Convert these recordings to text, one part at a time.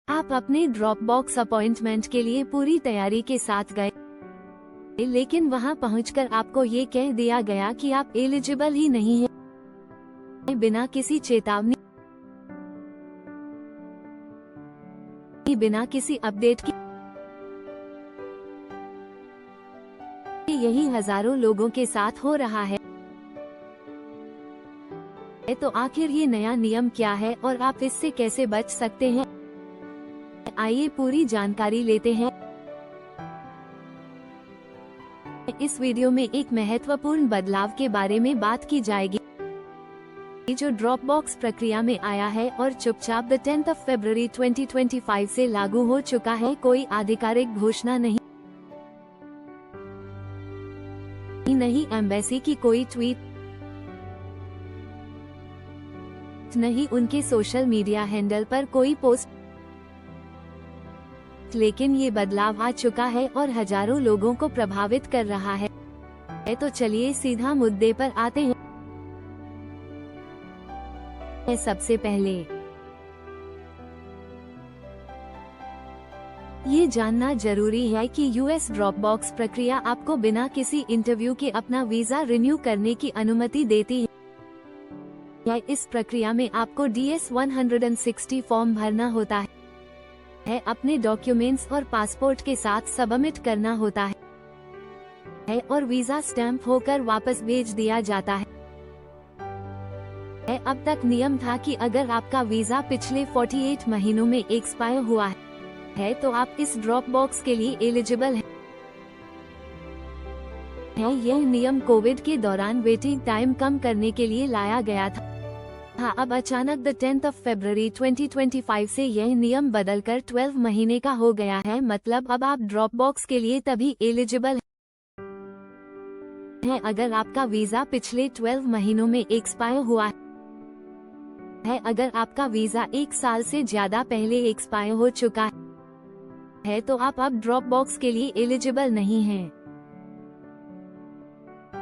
आप अपने drop box appointment के लिए पूरी तैयारी के साथ गए, लेकिन वहां पहुंचकर आपको ये कह दिया गया कि आप एलिजिबल ही नहीं हैं। बिना किसी चेतावनी, बिना किसी अपडेट के यही हजारों लोगों के साथ हो रहा है। तो आखिर ये नया नियम क्या है और आप इससे कैसे बच सकते हैं? आइए पूरी जानकारी लेते हैं। इस वीडियो में एक महत्वपूर्ण बदलाव के बारे में बात की जाएगी जो ड्रॉप बॉक्स प्रक्रिया में आया है और चुपचाप द 10th of February 2025 से लागू हो चुका है। कोई आधिकारिक घोषणा नहीं, एम्बेसी की कोई ट्वीट नहीं, उनके सोशल मीडिया हैंडल पर कोई पोस्ट, लेकिन ये बदलाव आ चुका है और हजारों लोगों को प्रभावित कर रहा है। तो चलिए सीधा मुद्दे पर आते हैं। सबसे पहले ये जानना जरूरी है कि यूएस ड्रॉप बॉक्स प्रक्रिया आपको बिना किसी इंटरव्यू के अपना वीजा रिन्यू करने की अनुमति देती है। इस प्रक्रिया में आपको DS-160 फॉर्म भरना होता है, अपने डॉक्यूमेंट्स और पासपोर्ट के साथ सबमिट करना होता है और वीजा स्टैंप होकर वापस भेज दिया जाता है। अब तक नियम था कि अगर आपका वीजा पिछले 48 महीनों में एक्सपायर हुआ है तो आप इस ड्रॉप बॉक्स के लिए एलिजिबल हैं। यह नियम कोविड के दौरान वेटिंग टाइम कम करने के लिए लाया गया था। अब अचानक द 10th of February 2025 से यह नियम बदलकर 12 महीने का हो गया है। मतलब अब आप ड्रॉप बॉक्स के लिए तभी एलिजिबल हैं अगर आपका वीजा पिछले 12 महीनों में एक्सपायर हुआ है। अगर आपका वीजा 1 साल से ज्यादा पहले एक्सपायर हो चुका है तो आप अब ड्रॉप बॉक्स के लिए एलिजिबल नहीं हैं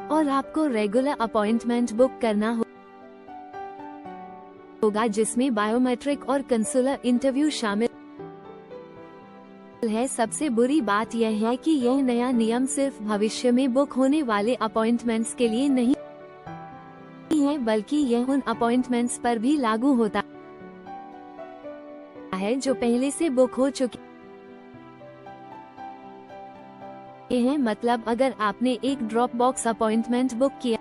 और आपको रेगुलर अपॉइंटमेंट बुक करना होगा जिसमें बायोमेट्रिक और कंसुलर इंटरव्यू शामिल है। सबसे बुरी बात यह है कि यह नया नियम सिर्फ भविष्य में बुक होने वाले अपॉइंटमेंट्स के लिए नहीं है, बल्कि यह उन अपॉइंटमेंट्स पर भी लागू होता है जो पहले से बुक हो चुके हैं। मतलब अगर आपने एक ड्रॉप बॉक्स अपॉइंटमेंट बुक किया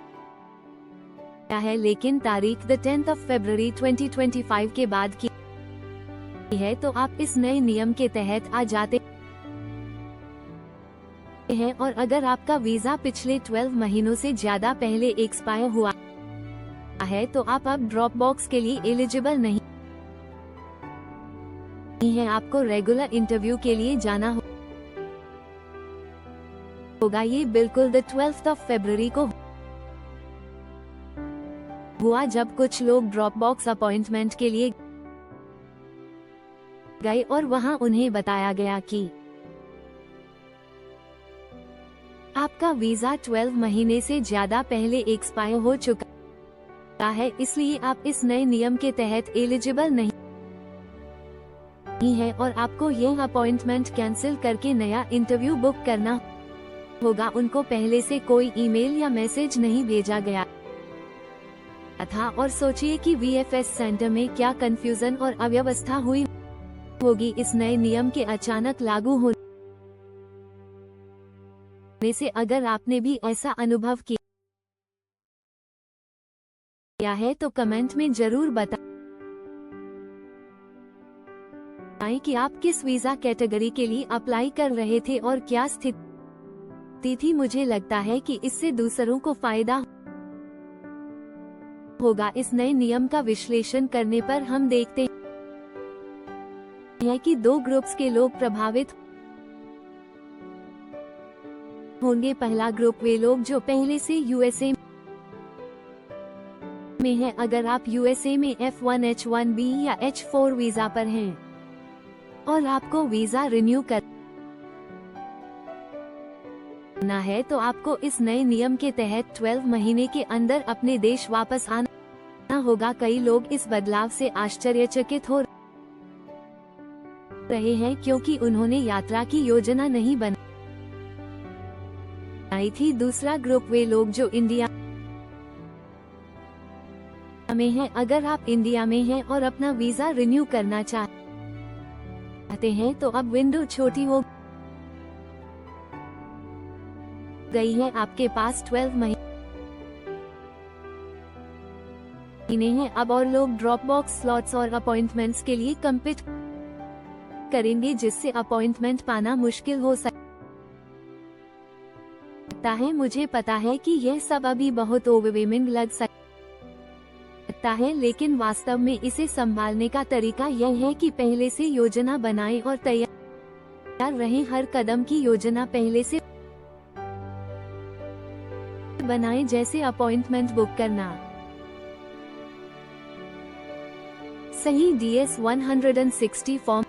है लेकिन तारीख द 10th of February 2025 के बाद की है तो आप इस नए नियम के तहत आ जाते हैं। और अगर आपका वीजा पिछले 12 महीनों से ज्यादा पहले एक्सपायर हुआ है तो आप अब ड्रॉप बॉक्स के लिए एलिजिबल नहीं है। आपको रेगुलर इंटरव्यू के लिए जाना होगा। ये बिल्कुल द 12th of February को हुआ जब कुछ लोग ड्रॉप बॉक्स अपॉइंटमेंट के लिए गए और वहां उन्हें बताया गया कि आपका वीजा 12 महीने से ज्यादा पहले एक्सपायर हो चुका है, इसलिए आप इस नए नियम के तहत एलिजिबल नहीं है और आपको यह अपॉइंटमेंट कैंसिल करके नया इंटरव्यू बुक करना होगा। उनको पहले से कोई ईमेल या मैसेज नहीं भेजा गया था। और सोचिए कि VFS सेंटर में क्या कंफ्यूजन और अव्यवस्था हुई होगी इस नए नियम के अचानक लागू होने से। अगर आपने भी ऐसा अनुभव किया है तो कमेंट में जरूर बताएं कि आप किस वीजा कैटेगरी के लिए अप्लाई कर रहे थे और क्या स्थिति थी। मुझे लगता है कि इससे दूसरों को फायदा होगा। इस नए नियम का विश्लेषण करने पर हम देखते हैं कि 2 ग्रुप्स के लोग प्रभावित होंगे। पहला ग्रुप वे लोग जो पहले से यूएसए में हैं। अगर आप यूएसए में F1, H1B या H4 वीजा पर हैं और आपको वीजा रिन्यू करना है तो आपको इस नए नियम के तहत 12 महीने के अंदर अपने देश वापस आना होगा। कई लोग इस बदलाव से आश्चर्यचकित हो रहे हैं क्योंकि उन्होंने यात्रा की योजना नहीं बनाई थी। दूसरा ग्रुप वे लोग जो इंडिया में हैं। अगर आप इंडिया में हैं और अपना वीजा रिन्यू करना चाहते हैं तो अब विंडो छोटी हो गई है। आपके पास 12 महीने हैं अब, और लोग ड्रॉप बॉक्स स्लॉट्स और अपॉइंटमेंट्स के लिए कम्पीट करेंगे, जिससे अपॉइंटमेंट पाना मुश्किल हो सकता है। मुझे पता है कि यह सब अभी बहुत ओवरवेलमिंग लग सकता है, लेकिन वास्तव में इसे संभालने का तरीका यह है कि पहले से योजना बनाएं और तैयार रहें। हर कदम की योजना पहले से बनाएं, जैसे अपॉइंटमेंट बुक करना, सही DS-160 फॉर्म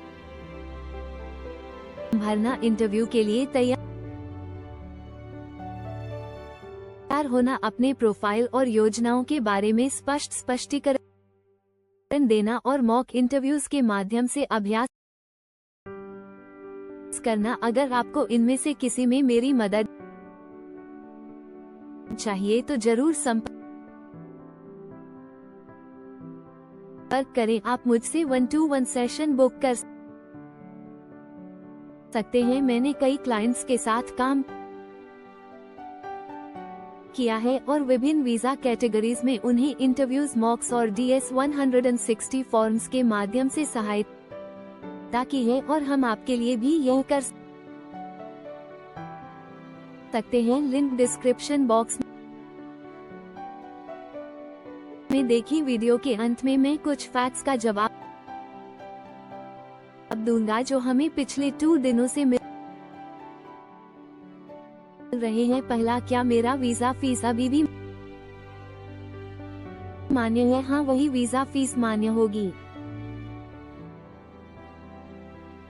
भरना, इंटरव्यू के लिए तैयार होना, अपने प्रोफाइल और योजनाओं के बारे में स्पष्टीकरण देना और मॉक इंटरव्यूज के माध्यम से अभ्यास करना। अगर आपको इनमें से किसी में मेरी मदद चाहिए तो जरूर संपर्क करें। आप मुझसे 1-to-1 सेशन बुक कर सकते हैं। मैंने कई क्लाइंट्स के साथ काम किया है और विभिन्न वीजा कैटेगरीज में उन्हें इंटरव्यूज, मॉक्स और DS-160 फॉर्म्स के माध्यम से सहायता की है, और हम आपके लिए भी यह कर सकते हैं। लिंक डिस्क्रिप्शन बॉक्स में देखी। वीडियो के अंत में मैं कुछ फैक्ट्स का जवाब दूंगा जो हमें पिछले 2 दिनों से मिल रहे हैं। पहला, क्या मेरा वीजा फीस अभी भी मान्य है? हाँ, वही वीजा फीस मान्य होगी।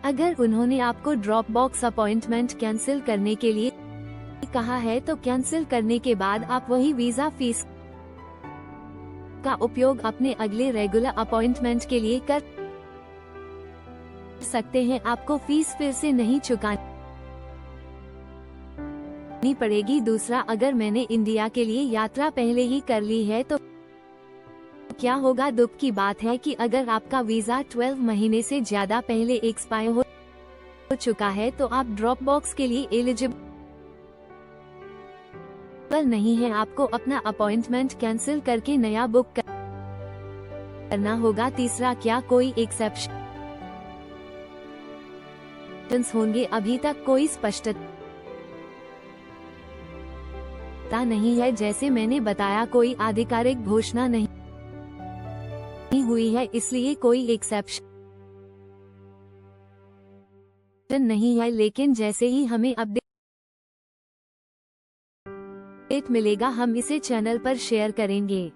अगर उन्होंने आपको ड्रॉप बॉक्स अपॉइंटमेंट कैंसिल करने के लिए कहा है तो कैंसिल करने के बाद आप वही वीजा फीस का उपयोग अपने अगले रेगुलर अपॉइंटमेंट के लिए कर सकते हैं। आपको फीस फिर से नहीं चुकानी पड़ेगी। दूसरा, अगर मैंने इंडिया के लिए यात्रा पहले ही कर ली है तो क्या होगा? दुख की बात है कि अगर आपका वीजा 12 महीने से ज्यादा पहले एक्सपायर हो चुका है तो आप ड्रॉप बॉक्स के लिए एलिजिबल नहीं है। आपको अपना अपॉइंटमेंट कैंसिल करके नया बुक करना होगा। तीसरा, क्या कोई एक्सेप्शन होंगे? अभी तक कोई स्पष्टता नहीं है। जैसे मैंने बताया, कोई आधिकारिक घोषणा नहीं हुई है, इसलिए कोई एक्सेप्शन नहीं है। लेकिन जैसे ही हमें अपडेट मिलेगा हम इसे चैनल पर शेयर करेंगे।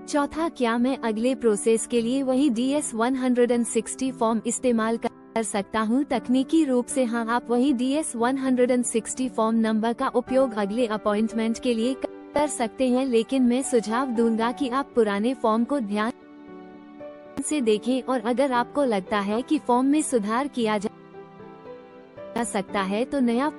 चौथा, क्या मैं अगले प्रोसेस के लिए वही DS-160 फॉर्म इस्तेमाल कर सकता हूँ? तकनीकी रूप से हाँ, आप वही DS-160 फॉर्म नंबर का उपयोग अगले अपॉइंटमेंट के लिए कर सकते हैं, लेकिन मैं सुझाव दूंगा कि आप पुराने फॉर्म को ध्यान से देखें, और अगर आपको लगता है कि फॉर्म में सुधार किया जा सकता है तो नया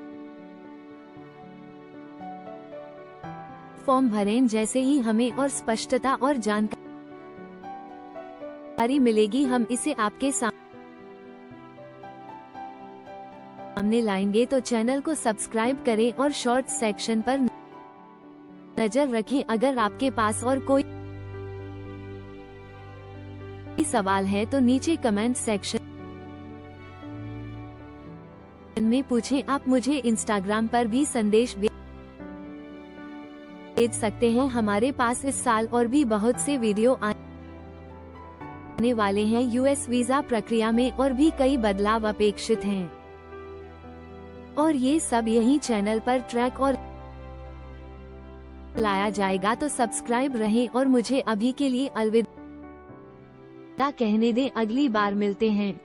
फॉर्म भरें। जैसे ही हमें और स्पष्टता और जानकारी मिलेगी हम इसे आपके सामने लाएंगे। तो चैनल को सब्सक्राइब करें और शॉर्ट सेक्शन पर नजर रखें। अगर आपके पास और कोई सवाल है तो नीचे कमेंट सेक्शन में पूछें। आप मुझे इंस्टाग्राम पर भी संदेश भेज सकते हैं। हमारे पास इस साल और भी बहुत से वीडियो आने वाले हैं। यूएस वीजा प्रक्रिया में और भी कई बदलाव अपेक्षित हैं, और ये सब यही चैनल पर ट्रैक और लाया जाएगा। तो सब्सक्राइब रहें और मुझे अभी के लिए अलविदा कहने दें। अगली बार मिलते हैं।